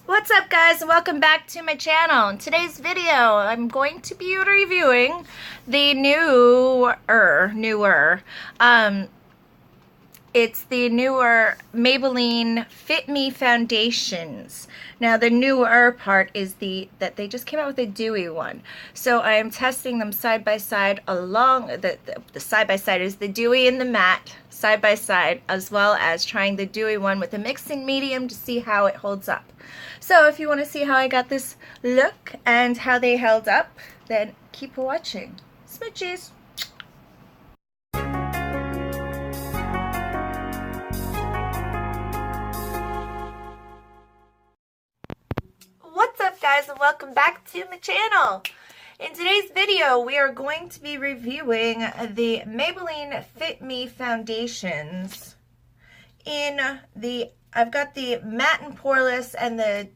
What's up, guys, and welcome back to my channel. In today's video, I'm going to be reviewing the it's the newer Maybelline Fit Me Foundations. Now, the newer part is that they just came out with a dewy one. So I am testing them side by side along, the side by side is the dewy and the matte side by side, as well as trying the dewy one with a mixing medium to see how it holds up. So if you want to see how I got this look and how they held up, then keep watching. Smooches! What's up, guys, and welcome back to my channel. In today's video, we are going to be reviewing the Maybelline Fit Me Foundations I've got the Matte and Poreless and the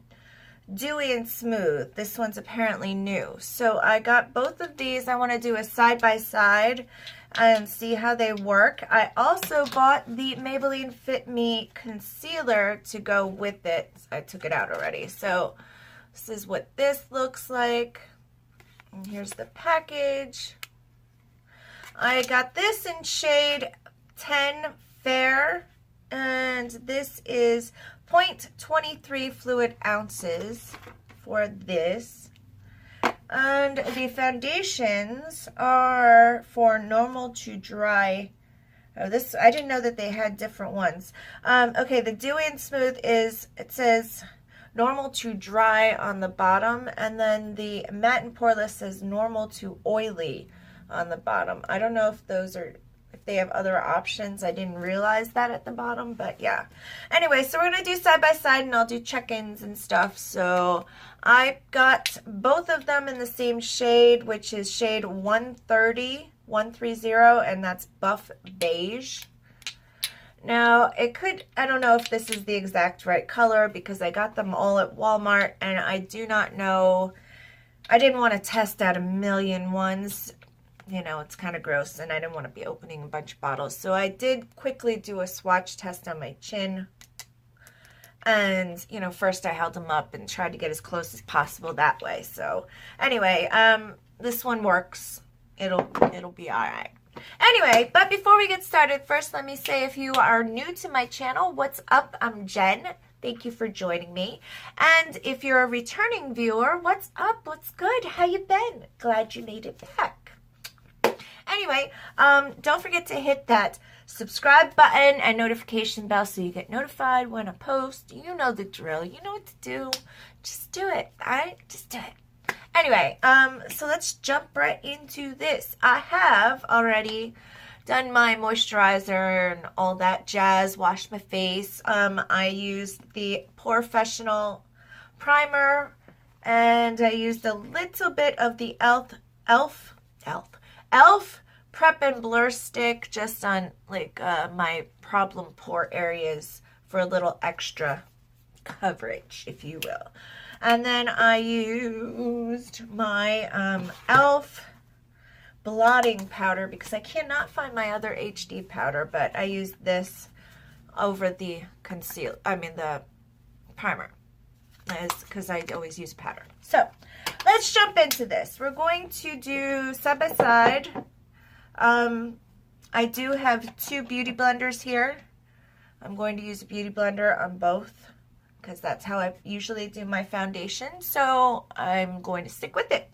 Dewy and Smooth. This one's apparently new. So I got both of these. I want to do a side-by-side and see how they work. I also bought the Maybelline Fit Me Concealer to go with it. I took it out already. So this is what this looks like. And here's the package. I got this in shade 10 Fair. And this is 0.23 fluid ounces for this. And the foundations are for normal to dry. Oh, this, I didn't know that they had different ones. Okay, the Dewy and Smooth it says normal to dry on the bottom, and then the Matte and Poreless says normal to oily on the bottom. I don't know if they have other options. I didn't realize that at the bottom, but yeah. Anyway, so we're going to do side by side, and I'll do check-ins and stuff. So I got both of them in the same shade, which is shade 130, and that's Buff Beige. Now, I don't know if this is the exact right color because I got them all at Walmart, and I do not know. I didn't want to test out a million ones. You know, it's kind of gross, and I didn't want to be opening a bunch of bottles. So I did quickly do a swatch test on my chin. And, you know, first I held them up and tried to get as close as possible that way. So anyway, this one works. It'll be all right. Anyway, but before we get started, first let me say, if you are new to my channel, what's up? I'm Jen. Thank you for joining me. And if you're a returning viewer, what's up? What's good? How you been? Glad you made it back. Anyway, don't forget to hit that subscribe button and notification bell so you get notified when I post. You know the drill. You know what to do. Just do it, all right? Just do it. Anyway, so let's jump right into this. I have already done my moisturizer and all that jazz, washed my face. I used the Professional primer, and I used a little bit of the e.l.f. Prep and Blur Stick just on like my problem pore areas for a little extra coverage, if you will. And then I used my e.l.f. blotting powder because I cannot find my other HD powder, but I used this over the the primer, because I always use powder. So let's jump into this. We're going to do side by side. I do have two beauty blenders here. I'm going to use a beauty blender on both because that's how I usually do my foundation. So I'm going to stick with it.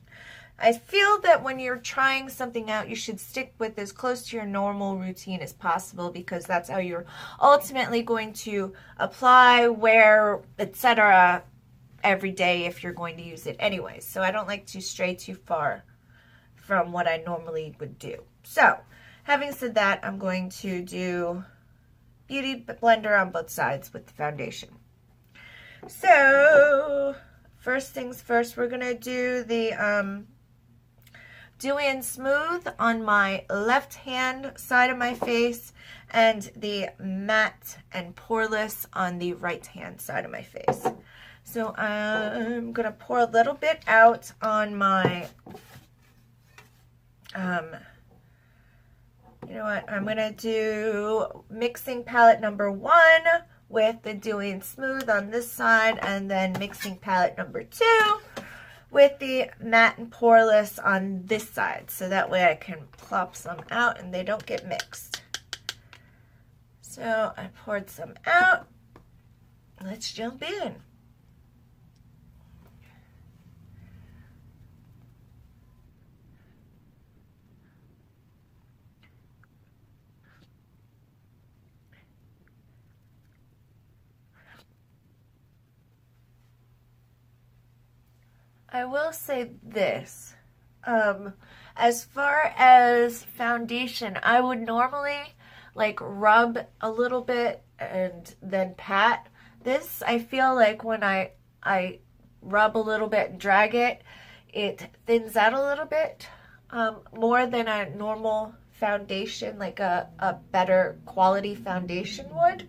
I feel that when you're trying something out, you should stick with as close to your normal routine as possible, because that's how you're ultimately going to apply, wear, etc. every day if you're going to use it anyway. So I don't like to stray too far from what I normally would do. So having said that, I'm going to do beauty blender on both sides with the foundation. So first things first, we're going to do the Dewy and Smooth on my left hand side of my face, and the Matte and Poreless on the right hand side of my face. So I'm going to pour a little bit out on my, you know what, I'm going to do mixing palette number 1 with the Dewy and Smooth on this side, and then mixing palette number 2 with the Matte and Poreless on this side. So that way I can plop some out and they don't get mixed. So I poured some out. Let's jump in. I will say this, as far as foundation, I would normally like rub a little bit and then pat. This, I feel like when I rub a little bit and drag it, it thins out a little bit more than a normal foundation, like a better quality foundation would.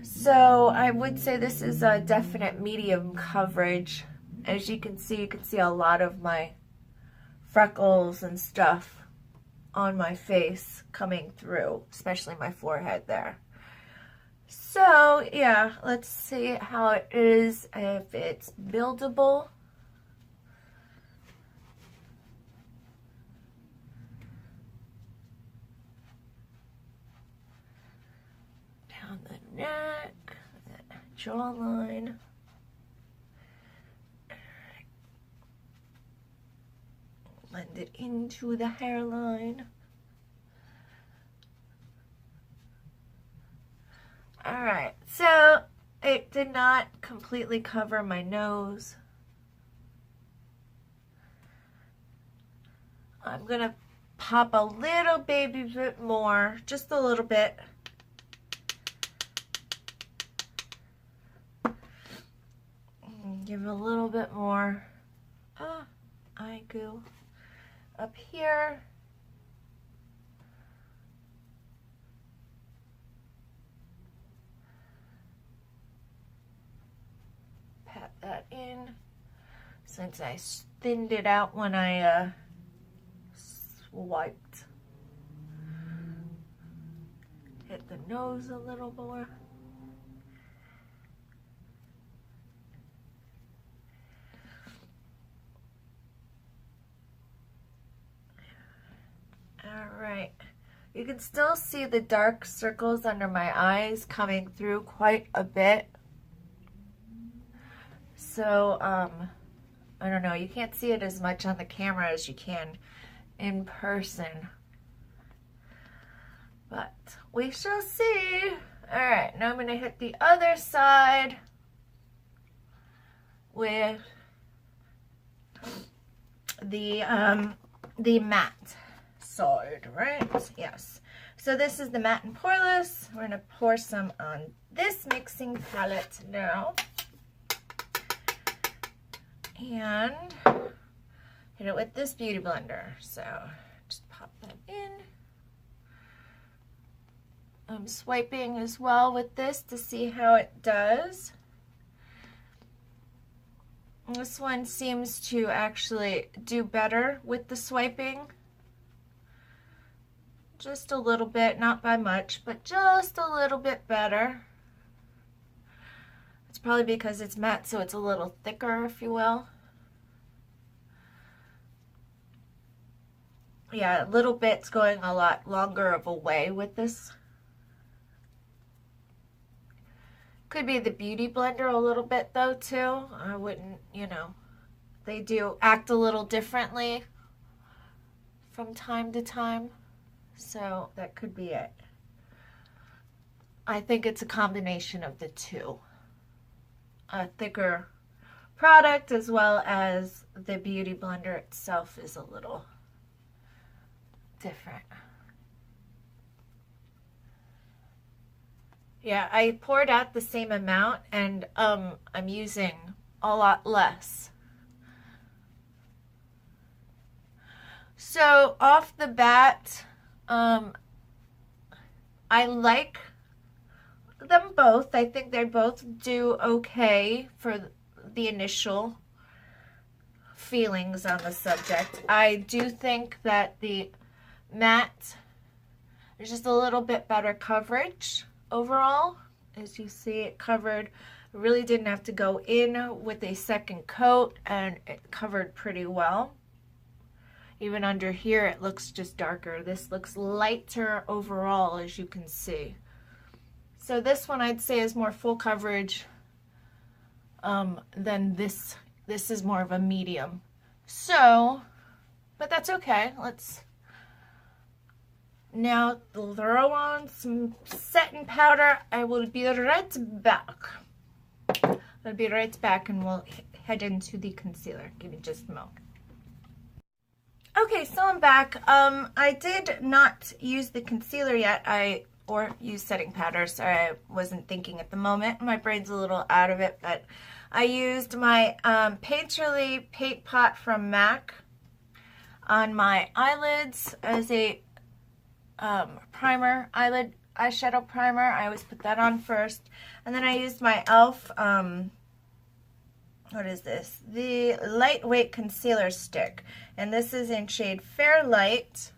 So I would say this is a definite medium coverage. As you can see a lot of my freckles and stuff on my face coming through, especially my forehead there. So yeah, let's see how it is, if it's buildable. Down the neck, that jawline. Blend it into the hairline. Alright, so it did not completely cover my nose. I'm going to pop a little baby bit more, just a little bit. Give it a little bit more eye goo up here. Pat that in, since I thinned it out when I swiped. Hit the nose a little more. Alright, you can still see the dark circles under my eyes coming through quite a bit. So, I don't know, you can't see it as much on the camera as you can in person. But we shall see. Alright, now I'm going to hit the other side with the matte side, right? Yes. So this is the Matte and Poreless. We're going to pour some on this mixing palette now. And hit it with this beauty blender. So just pop that in. I'm swiping as well with this to see how it does. This one seems to actually do better with the swiping. Just a little bit, not by much, but just a little bit better. It's probably because it's matte, so it's a little thicker, if you will. Yeah, a little bit's going a lot longer of a way with this. Could be the beauty blender a little bit though too. I wouldn't, you know, they do act a little differently from time to time. So that could be it. I think it's a combination of the two. A thicker product as well as the beauty blender itself is a little different. Yeah, I poured out the same amount and I'm using a lot less. So off the bat, I like them both. I think they both do okay for the initial feelings on the subject. I do think that the matte is just a little bit better coverage overall. As you see, it covered. I really didn't have to go in with a second coat, and it covered pretty well. Even under here, it looks just darker. This looks lighter overall, as you can see. So this one I'd say is more full coverage than this. This is more of a medium. So, but that's okay. Let's now throw on some setting powder. I will be right back. I'll be right back and we'll head into the concealer. Give me just a moment. Okay, so I'm back. I did not use the concealer yet, or use setting powder. Sorry, I wasn't thinking at the moment. My brain's a little out of it, but I used my Painterly Paint Pot from MAC on my eyelids as a primer, eyeshadow primer. I always put that on first. And then I used my e.l.f. What is this? The lightweight concealer stick. And this is in shade Fair Light.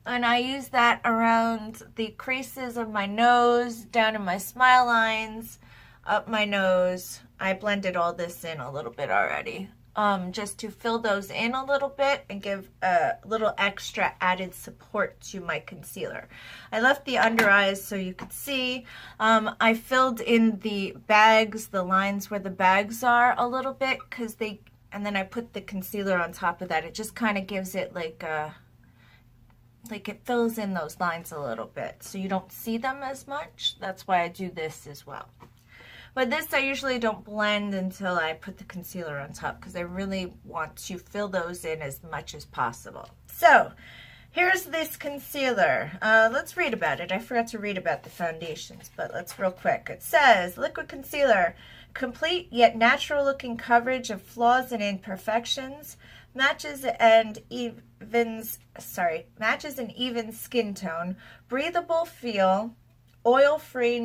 And I use that around the creases of my nose, down in my smile lines, up my nose. I blended all this in a little bit already. Just to fill those in a little bit and give a little extra added support to my concealer. I left the under eyes so you could see. I filled in the bags, the lines where the bags are a little bit, and then I put the concealer on top of that. It just kind of gives it like it fills in those lines a little bit so you don't see them as much. That's why I do this as well. But this I usually don't blend until I put the concealer on top because I really want to fill those in as much as possible. So here's this concealer. Let's read about it. I forgot to read about the foundations, but let's real quick. It says, liquid concealer, complete yet natural looking coverage of flaws and imperfections, matches an even skin tone, breathable feel, oil-free,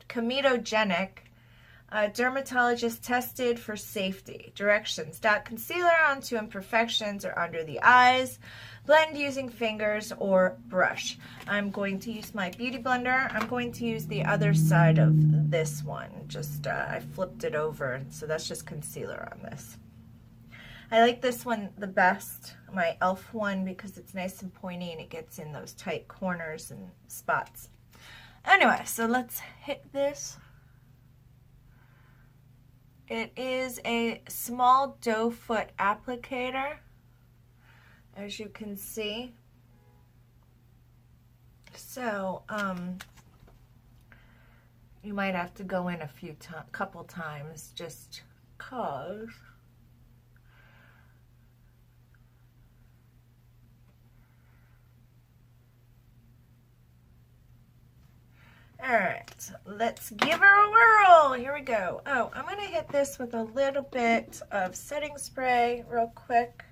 comedogenic, dermatologist tested for safety. Directions: dot concealer onto imperfections or under the eyes. Blend using fingers or brush. I'm going to use my beauty blender. I'm going to use the other side of this one. Just I flipped it over, so that's just concealer on this. I like this one the best, my e.l.f. one, because it's nice and pointy and it gets in those tight corners and spots. Anyway, so let's hit this. It is a small doe foot applicator, as you can see. So, you might have to go in a couple times just cause. All right, let's give her a whirl. Here we go. Oh, I'm going to hit this with a little bit of setting spray real quick,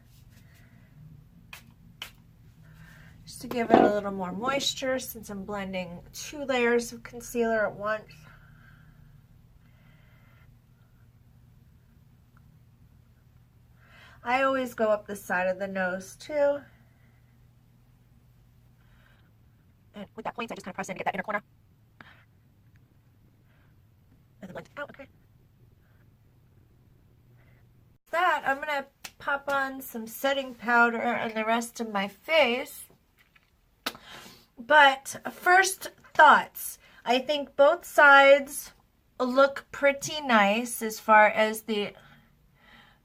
just to give it a little more moisture since I'm blending 2 layers of concealer at once. I always go up the side of the nose too. And with that point, I just kind of press in to get that inner corner. And then blend it out, okay. That, I'm going to pop on some setting powder on the rest of my face. But first thoughts. I think both sides look pretty nice as far as the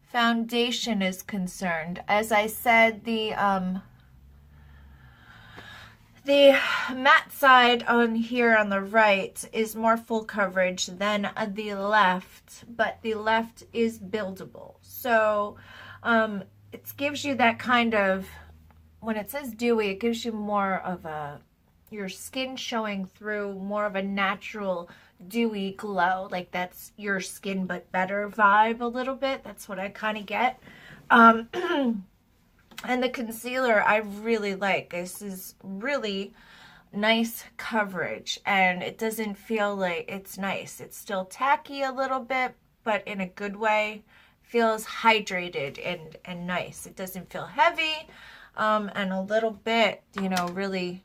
foundation is concerned. As I said, the matte side on here on the right is more full coverage than the left, but the left is buildable. So it gives you that kind of, when it says dewy, it gives you more of your skin showing through, more of a natural dewy glow, like that's your skin but better vibe a little bit. That's what I kind of get. And the concealer I really like. This is really nice coverage, and it doesn't feel like it's nice. It's still tacky a little bit, but in a good way. Feels hydrated and nice. It doesn't feel heavy, and a little bit, you know, really,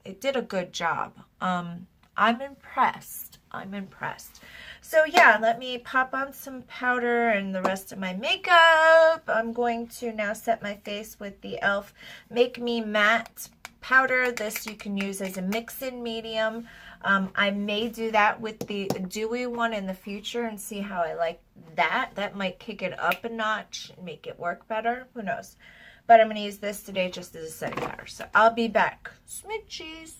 it did a good job. I'm impressed. I'm impressed. So yeah, let me pop on some powder and the rest of my makeup. I'm going to now set my face with the e.l.f. Make Me Matte powder. This you can use as a mix-in medium. I may do that with the dewy one in the future and see how I like that. That might kick it up a notch and make it work better. Who knows? But I'm going to use this today just as a setting powder. So I'll be back. Smooches.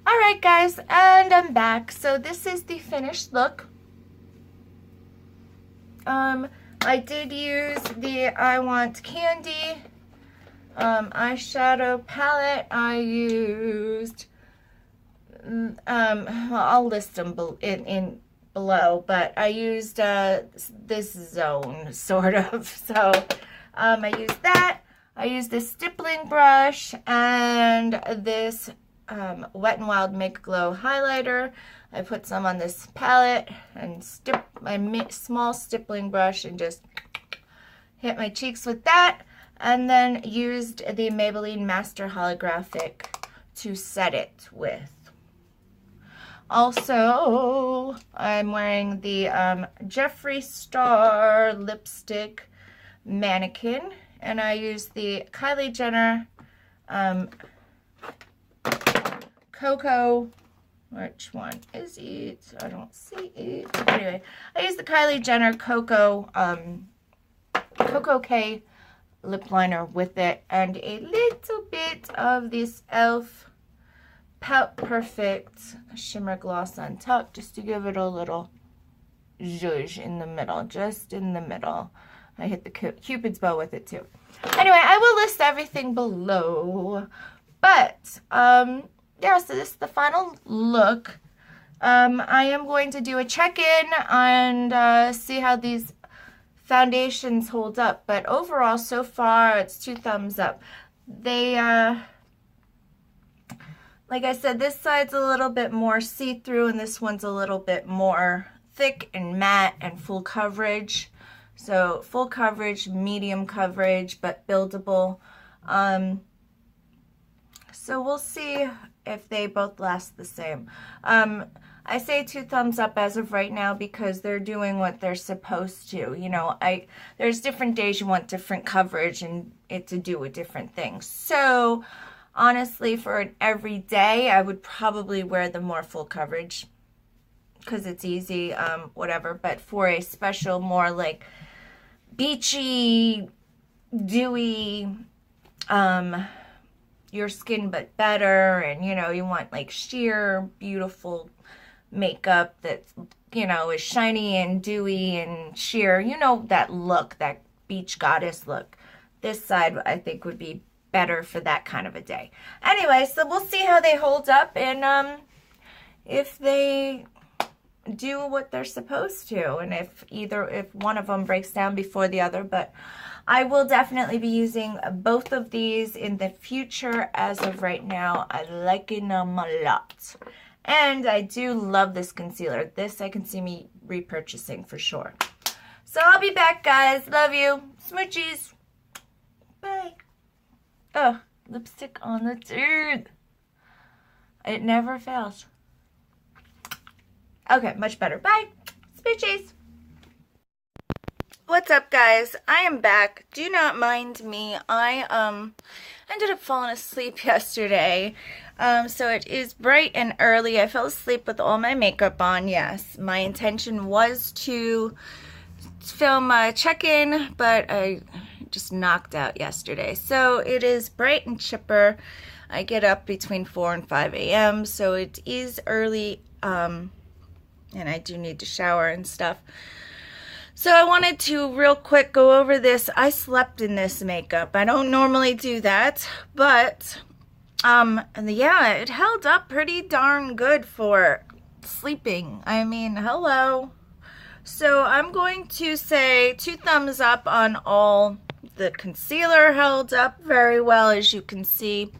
Alright guys, and I'm back. So this is the finished look. I did use the I Want Kandee eyeshadow palette. I used, well, I'll list them in below, but I used this zone, sort of. So I used that. I used this stippling brush and this Wet n Wild Make Glow highlighter. I put some on this palette and my small stippling brush and just hit my cheeks with that, and then used the Maybelline Master Holographic to set it with. Also, I'm wearing the Jeffree Star lipstick mannequin, and I used the Kylie Jenner Cocoa. Which one is it? I don't see it. Anyway, I used the Kylie Jenner Cocoa K lip liner with it, and a little bit of this e.l.f. Pout Perfect shimmer gloss on top, just to give it a little zhuzh in the middle, just in the middle. I hit the Cupid's bow with it too. Anyway, I will list everything below, but yeah, so this is the final look. I am going to do a check-in and see how these foundations hold up, but overall so far it's 2 thumbs up. They like I said, this side's a little bit more see-through and this one's a little bit more thick and matte and full coverage. So full coverage, medium coverage, but buildable. So we'll see if they both last the same. I say 2 thumbs up as of right now because they're doing what they're supposed to. You know, there's different days you want different coverage and it to do with different things. So honestly, for an everyday, I would probably wear the more full coverage because it's easy, whatever. But for a special, more like beachy, dewy, your skin but better, and you know, you want like sheer, beautiful makeup that, you know, is shiny and dewy and sheer, you know, that look, that beach goddess look. This side I think would be better for that kind of a day. Anyway, so we'll see how they hold up and if they do what they're supposed to, and if one of them breaks down before the other. But I will definitely be using both of these in the future. As of right now, I like them a lot. And I do love this concealer. This I can see me repurchasing for sure. So I'll be back, guys. Love you. Smoochies. Bye. Oh, lipstick on the tooth. It never fails. Okay, much better. Bye. Smoochies. What's up, guys? I am back. Do not mind me. I ended up falling asleep yesterday. So it is bright and early. I fell asleep with all my makeup on. Yes, my intention was to film a check-in, but I just knocked out yesterday. So it is bright and chipper. I get up between 4 and 5 a.m. So it is early, and I do need to shower and stuff. So I wanted to real quick go over this. I slept in this makeup. I don't normally do that, but yeah, it held up pretty darn good for sleeping. I mean, hello. So I'm going to say 2 thumbs up on all. The concealer held up very well, as you can see.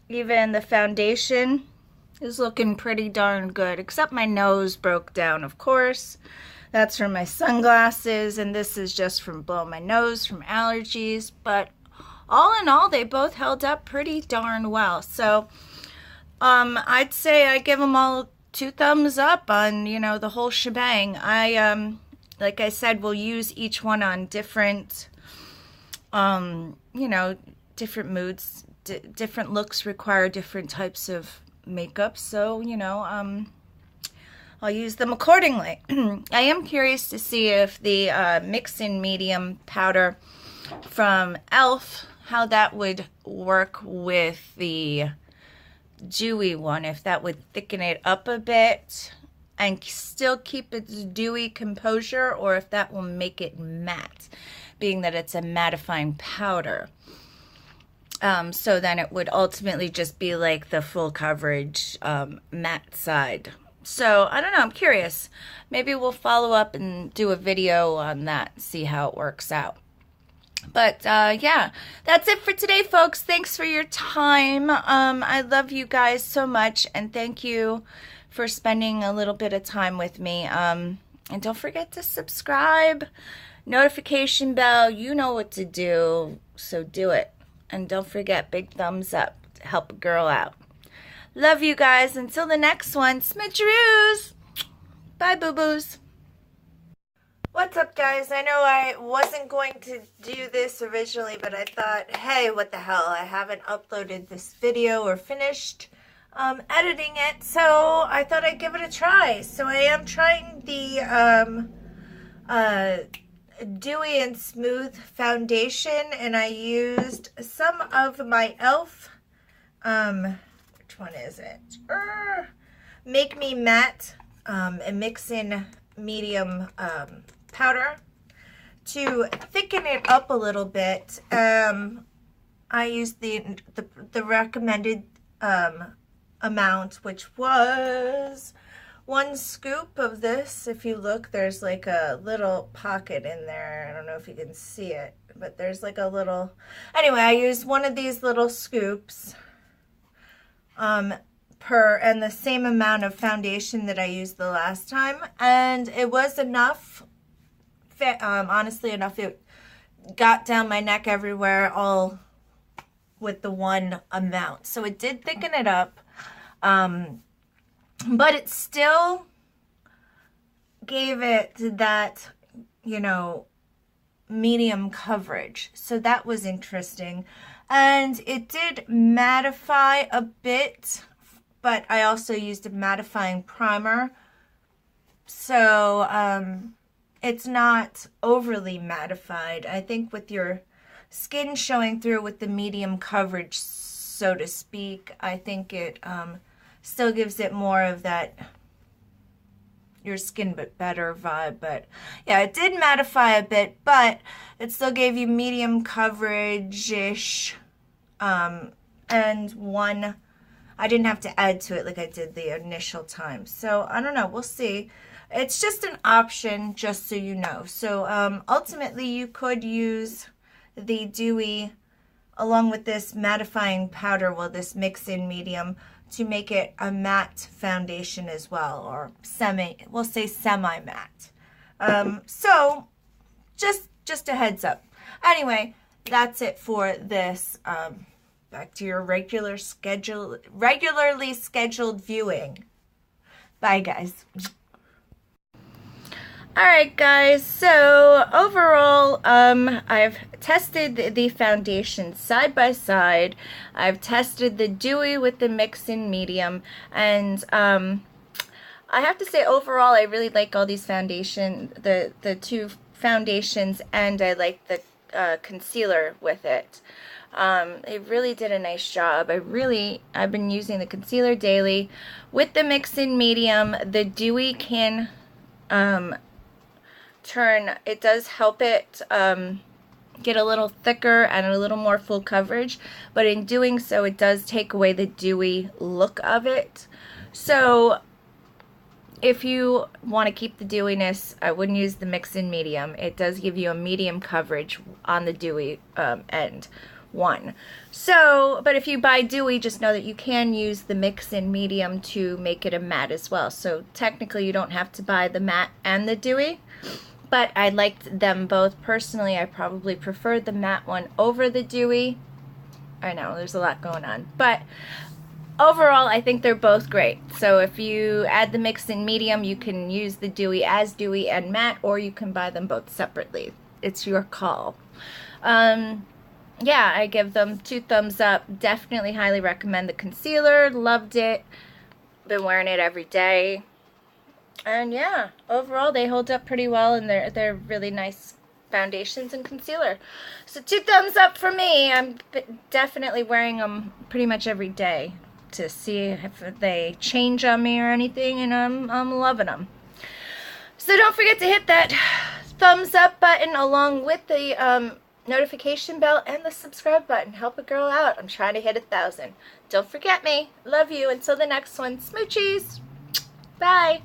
Even the foundation is looking pretty darn good, except my nose broke down, of course. That's from my sunglasses, and this is just from blowing my nose from allergies. But all in all, they both held up pretty darn well. So I'd say I give them all 2 thumbs up on, you know, the whole shebang. Like I said, we'll use each one on different, you know, different moods. Different looks require different types of makeup. So, you know, I'll use them accordingly. I am curious to see if the Mix in Medium powder from e.l.f., how that would work with the dewy one, if that would thicken it up a bit and still keep its dewy composure, or if that will make it matte, being that it's a mattifying powder. So then it would ultimately just be like the full coverage matte side. So I don't know, I'm curious. Maybe we'll follow up and do a video on that, see how it works out. But yeah, that's it for today, folks. Thanks for your time. I love you guys so much, and thank you for spending a little bit of time with me. And don't forget to subscribe, notification bell, you know what to do, so do it. And don't forget, big thumbs up to help a girl out. Love you guys. Until the next one, smidgeroos. Bye, boo-boos. What's up, guys? I know I wasn't going to do this originally, but I thought, hey, what the hell? I haven't uploaded this video or finished editing it, so I thought I'd give it a try. So I am trying the Dewy and Smooth foundation, and I used some of my e.l.f. Which one is it? Make Me Matte and Mix in Medium powder to thicken it up a little bit. I used the recommended amount, which was 1 scoop of this. If you look, there's like a little pocket in there. I don't know if you can see it, but there's like a little, anyway, I used 1 of these little scoops and the same amount of foundation that I used the last time, and it was enough. Honestly enough, it got down my neck everywhere, all with the 1 amount. So it did thicken it up, but it still gave it that, you know, medium coverage. So that was interesting. And it did mattify a bit, but I also used a mattifying primer. So, it's not overly mattified. I think with your skin showing through with the medium coverage, so to speak, I think it still gives it more of that your skin but better vibe. But yeah, it did mattify a bit, but it still gave you medium coverage-ish. And I didn't have to add to it like I did the initial time. So I don't know, we'll see. It's just an option, just so you know. So ultimately, you could use the Dewy along with this mattifying powder, well, this mix-in medium, to make it a matte foundation as well, or we'll say semi-matte. So just a heads up. Anyway, that's it for this. Back to your regularly scheduled viewing. Bye, guys. Alright guys, so overall, I've tested the foundation side by side. I've tested the Dewy with the mix-in medium, and I have to say overall I really like all these the 2 foundations, and I like the concealer with it. They really did a nice job. I've been using the concealer daily. With the mix-in medium, the Dewy can it does help it get a little thicker and a little more full coverage, but in doing so it does take away the dewy look of it. So if you want to keep the dewiness, I wouldn't use the mix-in medium. It does give you a medium coverage on the dewy end one. So, but if you buy Dewy, just know that you can use the mix-in medium to make it a matte as well. So technically you don't have to buy the matte and the Dewy, but I liked them both personally. I probably preferred the matte one over the dewy. I know, there's a lot going on, but overall, I think they're both great. So if you add the mix in medium, you can use the dewy as dewy and matte, or you can buy them both separately. It's your call. Yeah, I give them 2 thumbs up. Definitely highly recommend the concealer. Loved it. Been wearing it every day. And yeah, overall they hold up pretty well, and they're really nice foundations and concealer. So 2 thumbs up for me. I'm definitely wearing them pretty much every day to see if they change on me or anything, and I'm loving them. So don't forget to hit that thumbs up button along with the notification bell and the subscribe button. Help a girl out. I'm trying to hit 1,000. Don't forget me. Love you. Until the next one. Smoochies. Bye.